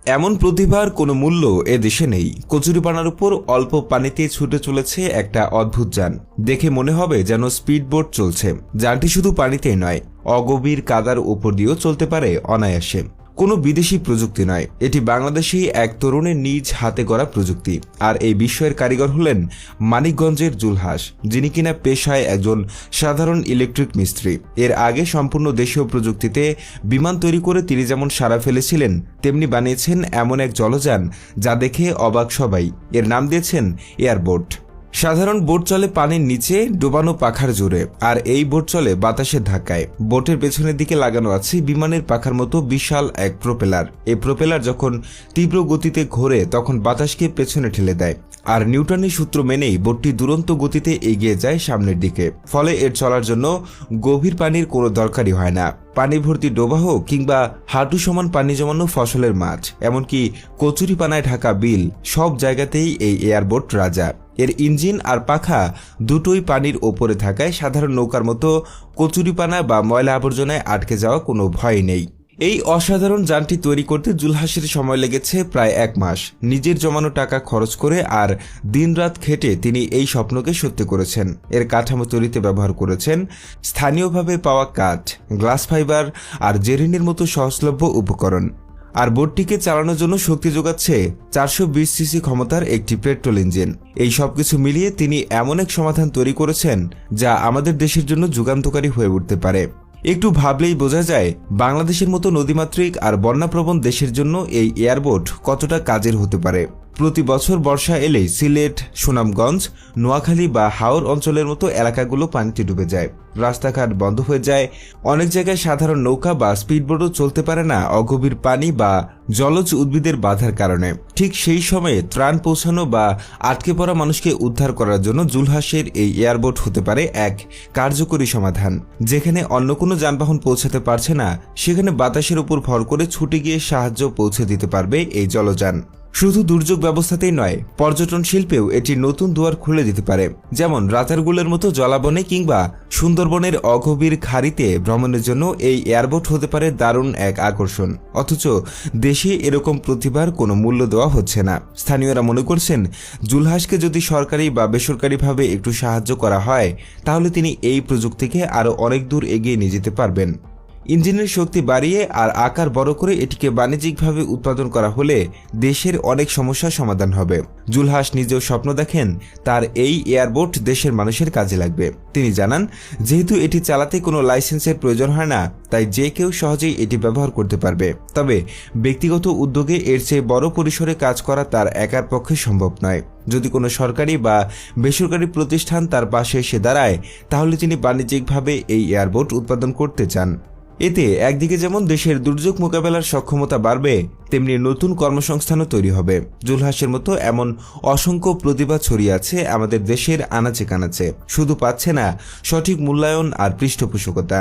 এমন প্রতিভার কোনো মূল্য এ দেশে নেই। কচুরিপানার উপর অল্প পানিতে ছুটে চলেছে একটা অদ্ভুত যান। দেখে মনে হবে যেন স্পিডবোট চলছে। যানটি শুধু পানিতেই নয়, অগভীর কাদার উপর দিয়েও চলতে পারে অনায়াসে। কোনো বিদেশি প্রযুক্তি নয়, এটি বাংলাদেশেই এক তরুণের নিজ হাতে গড়া প্রযুক্তি। আর এই বিস্ময়ের কারিগর হলেন মানিকগঞ্জের জুলহাস, যিনি কিনা পেশায় একজন সাধারণ ইলেকট্রিক মিস্ত্রি। এর আগে সম্পূর্ণ দেশীয় প্রযুক্তিতে বিমান তৈরি করে তিনি যেমন সাড়া ফেলেছিলেন, তেমনি বানিয়েছেন এমন এক জলযান যা দেখে অবাক সবাই। এর নাম দিয়েছেন এয়ারবোট। সাধারণ বোট চলে পানির নিচে ডোবানো পাখার জোরে, আর এই বোট চলে বাতাসের ধাক্কায়। বোটের পেছনের দিকে লাগানো আছে বিমানের পাখার মতো বিশাল এক প্রোপেলার। এই প্রোপেলার যখন তীব্র গতিতে ঘোরে তখন বাতাসকে পেছনে ঠেলে দেয়, আর নিউটনের সূত্র মেনেই বোটটি দুরন্ত গতিতে এগিয়ে যায় সামনের দিকে। ফলে এর চলার জন্য গভীর পানির কোনো দরকারই হয় না। পানি ভর্তি ডোবা হোক কিংবা হাঁটু সমান পানি জমানো ফসলের মাছ, এমনকি কচুরিপানায় ঢাকা বিল, সব জায়গাতেই এই এয়ারবোট রাজা। এর ইঞ্জিন আর পাখা দুটোই পানির ওপরে থাকায় সাধারণ নৌকার মতো কচুরিপানা বা ময়লা আবর্জনায় আটকে যাওয়া কোনো ভয় নেই। এই অসাধারণ যানটি তৈরি করতে জুলহাসের সময় লেগেছে প্রায় 1 মাস। নিজের জমানো টাকা খরচ করে আর দিনরাত খেটে তিনি এই স্বপ্নকে সত্যি করেছেন। এর কাঠামো তৈরিতে ব্যবহার করেছেন স্থানীয়ভাবে পাওয়া কাঠ, গ্লাস ফাইবার আর জেরিনের মতো সহজলভ্য উপকরণ। আর বোটটিকে চালানোর জন্য শক্তি যোগাচ্ছে 420 সিসি ক্ষমতার একটি পেট্রোল ইঞ্জিন। এই সবকিছু মিলিয়ে তিনি এমন এক সমাধান তৈরি করেছেন যা আমাদের দেশের জন্য যুগান্তকারী হয়ে উঠতে পারে। একটু ভাবলেই বোঝা যায় বাংলাদেশের মতো নদীমাতৃক আর বন্যাপ্রবণ দেশের জন্য এই এয়ারবোট কতটা কাজের হতে পারে। প্রতি বছর বর্ষা এলেই সিলেট, সুনামগঞ্জ, নোয়াখালী বা হাওর অঞ্চলের মতো এলাকাগুলো পানিতে ডুবে যায়, রাস্তাঘাট বন্ধ হয়ে যায়। অনেক জায়গায় সাধারণ নৌকা বা স্পিডবোটও চলতে পারে না অগভীর পানি বা জলজ উদ্ভিদের বাধার কারণে। ঠিক সেই সময়ে ত্রাণ পৌঁছানো বা আটকে পড়া মানুষকে উদ্ধার করার জন্য জুলহাসের এই এয়ারবোট হতে পারে এক কার্যকরী সমাধান। যেখানে অন্য কোনো যানবাহন পৌঁছাতে পারছে না, সেখানে বাতাসের উপর ভর করে ছুটে গিয়ে সাহায্য পৌঁছে দিতে পারবে এই জলযান। শুধু দুর্যোগ ব্যবস্থাতেই নয়, পর্যটন শিল্পেও এটি নতুন দুয়ার খুলে দিতে পারে। যেমন রাতারগুলের মতো জলাবনে কিংবা সুন্দরবনের অগভীর খাড়িতে ভ্রমণের জন্য এই এয়ারবোট হতে পারে দারুণ এক আকর্ষণ। অথচ দেশে এরকম প্রতিভার কোনো মূল্য দেওয়া হচ্ছে না। স্থানীয়রা মনে করছেন জুলহাসকে যদি সরকারি বা বেসরকারিভাবে একটু সাহায্য করা হয়, তাহলে তিনি এই প্রযুক্তিকে আরও অনেক দূর এগিয়ে নিয়ে যেতে পারবেন। ইঞ্জিনের শক্তি বাড়িয়ে আর আকার বড় করে এটিকে বাণিজ্যিকভাবে উৎপাদন করা হলে দেশের অনেক সমস্যার সমাধান হবে। জুলহাস নিজেও স্বপ্ন দেখেন তার এই এয়ারবোট দেশের মানুষের কাজে লাগবে। তিনি জানান, যেহেতু এটি চালাতে কোনো লাইসেন্সের প্রয়োজন হয় না, তাই যে কেউ সহজেই এটি ব্যবহার করতে পারবে। তবে ব্যক্তিগত উদ্যোগে এর চেয়ে বড় পরিসরে কাজ করা তার একার পক্ষে সম্ভব নয়। যদি কোনো সরকারি বা বেসরকারি প্রতিষ্ঠান তার পাশে এসে দাঁড়ায়, তাহলে তিনি বাণিজ্যিকভাবে এই এয়ারবোট উৎপাদন করতে চান। এতে একদিকে যেমন দেশের দুর্যোগ মোকাবেলার সক্ষমতা বাড়বে, তেমনি নতুন কর্মসংস্থানও তৈরি হবে। জুলহাসের মতো এমন অসংখ্য প্রতিভা ছড়িয়ে আছে আমাদের দেশের আনাচে কানাচে, শুধু পাচ্ছে না সঠিক মূল্যায়ন আর পৃষ্ঠপোষকতা।